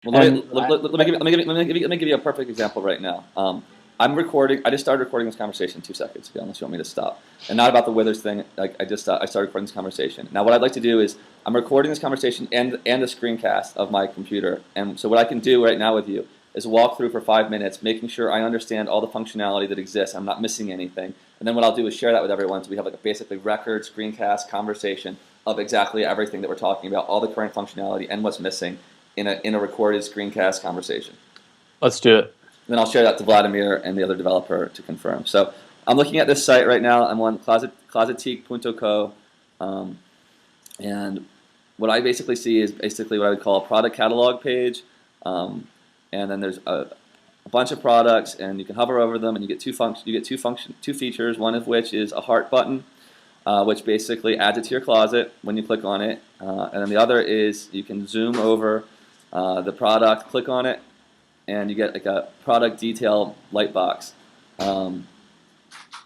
Well, And let me give you a perfect example right now. I'm recording. I just started recording this conversation 2 seconds ago, unless you want me to stop. And not about the Withers thing. Like I started recording this conversation. Now, what I'd like to do is I'm recording this conversation and a screencast of my computer. And so what I can do right now with you is walk through for 5 minutes, making sure I understand all the functionality that exists. I'm not missing anything. And then what I'll do is share that with everyone, so we have like a basically record, screencast, conversation of exactly everything that we're talking about, all the current functionality and what's missing in a recorded screencast conversation. let's do it. Then I'll share that to Vladimir and the other developer to confirm. So I'm looking at this site right now. I'm on closetique.co, and what I basically see is basically what I would call a product catalog page, and then there's a bunch of products, and you can hover over them, and you get two features. One of which is a heart button, which basically adds it to your closet when you click on it, and then the other is you can zoom over the product, click on it, and you get like a product detail light box.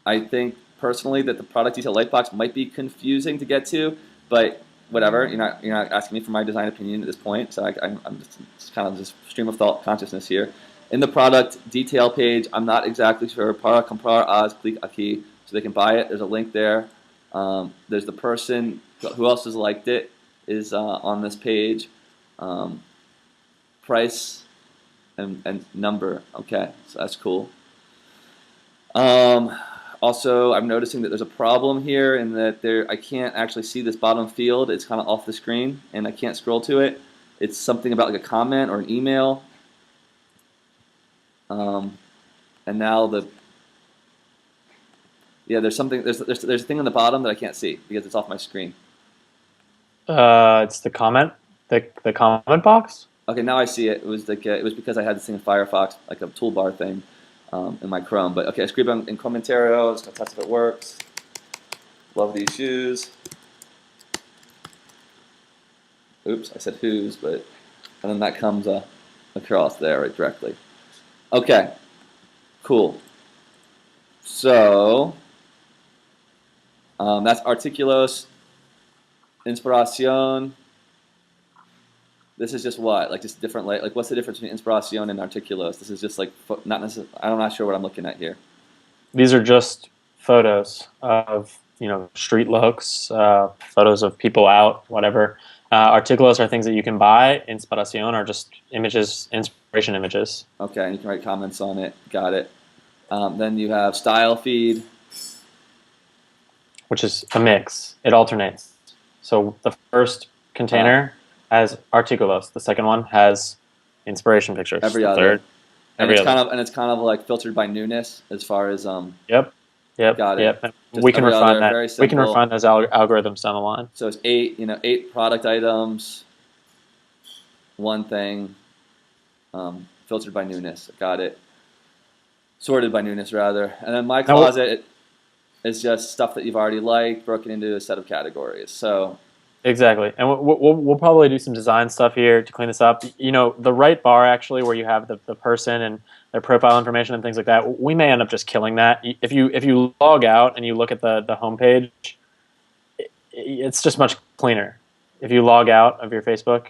I think personally that the product detail light box might be confusing to get to, but whatever. You're not asking me for my design opinion at this point, so I'm just kind of just stream of thought consciousness here. In the product detail page, I'm not exactly sure. Para comprar as click aquí, so they can buy it. There's a link there. There's the person who else has liked it is on this page. Price and number. Okay, so that's cool. Also, I'm noticing that there's a problem here in that I can't actually see this bottom field. It's kind of off the screen, and I can't scroll to it. It's something about like a comment or an email. And now there's something there's a thing on the bottom that I can't see because it's off my screen. It's the comment, the comment box. Okay, now I see it. It was because I had this thing in Firefox, like a toolbar thing, in my Chrome. But okay, escriban in comentarios to test if it works. Love these shoes. Oops, I said whose, but and then that comes across there right directly. Okay, cool. So that's Articulos, Inspiración. This is just what? Like just different, like what's the difference between Inspiración and Articulos? This is just like, not necessarily, I'm not sure what I'm looking at here. These are just photos of street looks, photos of people out, whatever. Articulos are things that you can buy. Inspiración are just images, inspiration images. Okay, and you can write comments on it. Got it. Then you have Style Feed, which is a mix. It alternates. So the first container has Articulos. The second one has inspiration pictures. Every the other. Third, and it's kind of like filtered by newness as far as Yep. Got it. Yep. We can refine that. We can simple. refine those algorithms down the line. So it's eight product items, one thing, filtered by newness. Got it. Sorted by newness rather. And then my closet is just stuff that you've already liked, broken into a set of categories. So exactly, and we'll probably do some design stuff here to clean this up. The right bar actually, where you have the person and their profile information and things like that, we may end up just killing that. If you log out and you look at the homepage, it's just much cleaner. If you log out of your Facebook,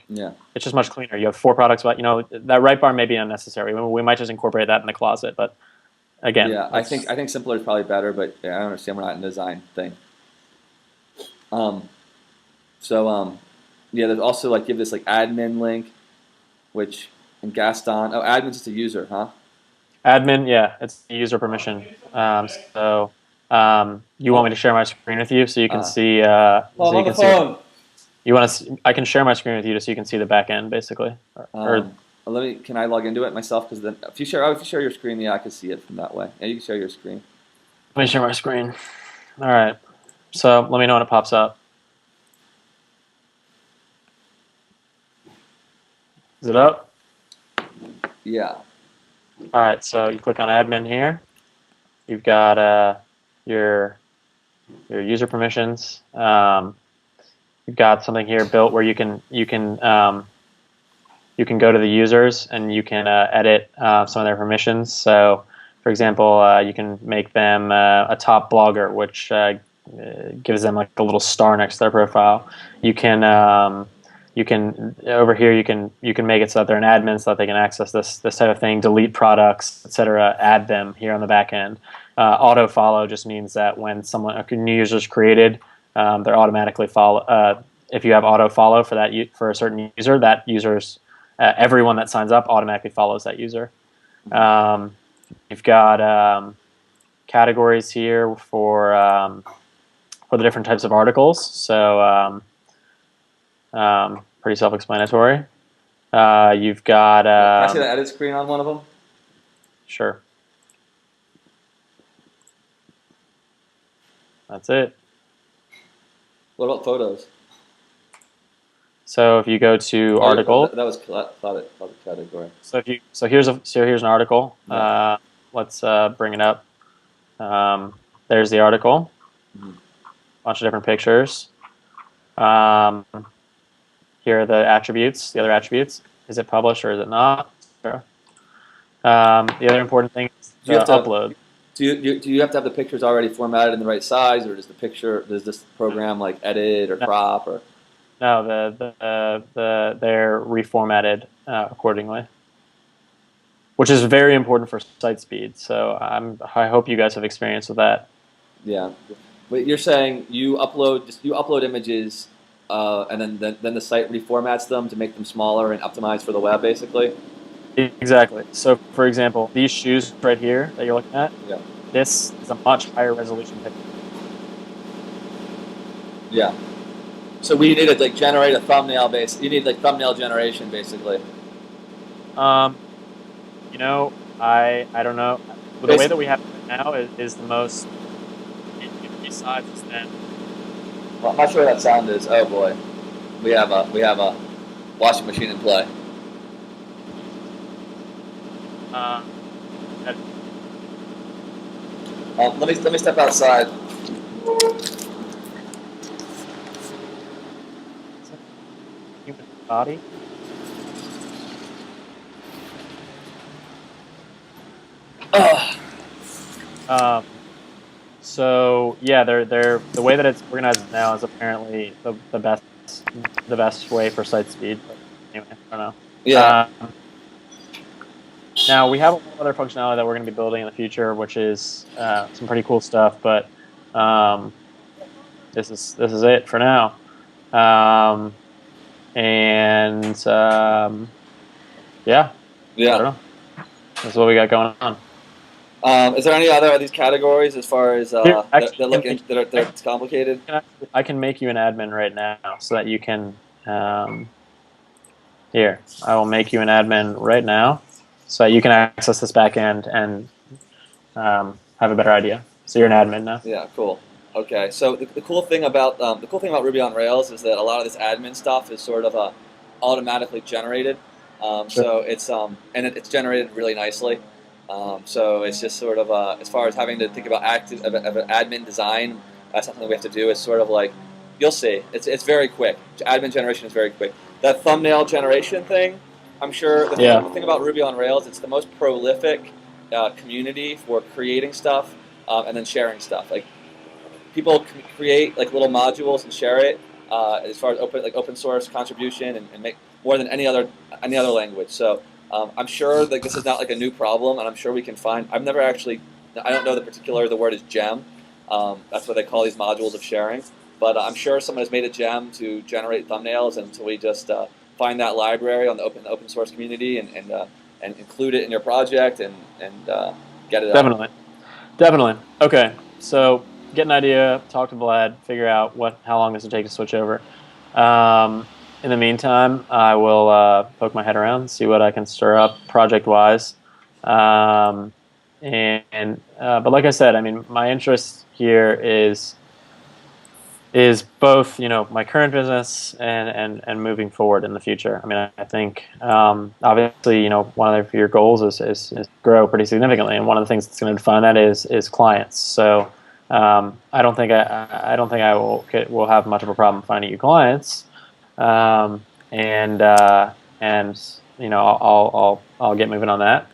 it's just much cleaner. You have 4 products, but that right bar may be unnecessary. We might just incorporate that in the closet, but again, I think simpler is probably better, but I don't understand we're not in the design thing. There's also give this admin link, which in Gaston. Oh, admin's just a user, huh? Admin, yeah, it's user permission. You want me to share my screen with you so you can see? I'm on the phone. You want to? I can share my screen with you so you can see the back end, basically. Can I log into it myself? Because then if you share your screen, I can see it from that way. Yeah, you can share your screen. Let me share my screen. All right. So let me know when it pops up. Is it up? Yeah. All right. So you click on admin here. You've got your user permissions. You've got something here built where you can go to the users and you can edit some of their permissions. So, for example, you can make them a top blogger, which gives them a little star next to their profile. You can you can over here you can make it so that they're an admin so that they can access this type of thing, delete products, etc. Add them here on the back end. Auto follow just means that when a new user is created, they're automatically follow. If you have auto follow for for a certain user, that user's everyone that signs up automatically follows that user. You've got categories here for the different types of articles. So pretty self-explanatory. You've got. Can I see the edit screen on one of them? Sure. That's it. What about photos? So if you go to article, that was thought it category. So here's an article. Yeah. Let's bring it up. There's the article. Mm-hmm. Bunch of different pictures. Here are the attributes. The other attributes. Is it published or is it not? Sure. The other important thing is upload. Do you have to have the pictures already formatted in the right size, or does this program like edit or crop or? No, they're reformatted accordingly, which is very important for site speed. So I hope you guys have experience with that. Yeah, but you're saying you upload images, and then the site reformats them to make them smaller and optimized for the web, basically. Exactly. So, for example, these shoes right here that you're looking at, yeah, this is a much higher resolution picture. Yeah. So we need to like generate a thumbnail base. You need like thumbnail generation, basically. You know, I don't know. The way that we have it now is the most. Besides that. Well, I'm not sure what that sound is. Oh boy, we have a washing machine in play. Let me step outside. Human body. So yeah, they're the way that it's organized now is apparently the best way for site speed. But anyway, I don't know. Yeah. Now we have a lot of other functionality that we're going to be building in the future, which is some pretty cool stuff. But this is it for now. Yeah. I don't know. That's what we got going on. Is there any other of these categories as far as Here, actually, that are complicated? I can make you an admin right now so that you can. Here, I will make you an admin right now so that you can access this backend and have a better idea. So you're an admin now. Yeah, cool. Okay, so the cool thing about Ruby on Rails is that a lot of this admin stuff is sort of automatically generated. So it's it's generated really nicely. So it's just sort of as far as having to think about admin design, that's something we have to do. It's sort of like you'll see. It's very quick. Admin generation is very quick. That thumbnail generation thing, I'm sure the thing about Ruby on Rails, it's the most prolific community for creating stuff and then sharing stuff. Like people create like little modules and share it as far as open source contribution and make more than any other language. So I'm sure that this is not like a new problem, and I'm sure we can find. I don't know the word is gem. That's what they call these modules of sharing. But I'm sure someone has made a gem to generate thumbnails, and so we just find that library on the open source community and include it in your project and get it out. Definitely. Okay, so get an idea, talk to Vlad, figure out how long this will take to switch over. In the meantime, I will poke my head around, see what I can stir up project-wise. But like I said, I mean, my interest here is both, my current business and moving forward in the future. I mean, I think obviously, one of your goals is grow pretty significantly, and one of the things that's going to define that is clients. So I don't think I will have much of a problem finding you clients. I'll get moving on that.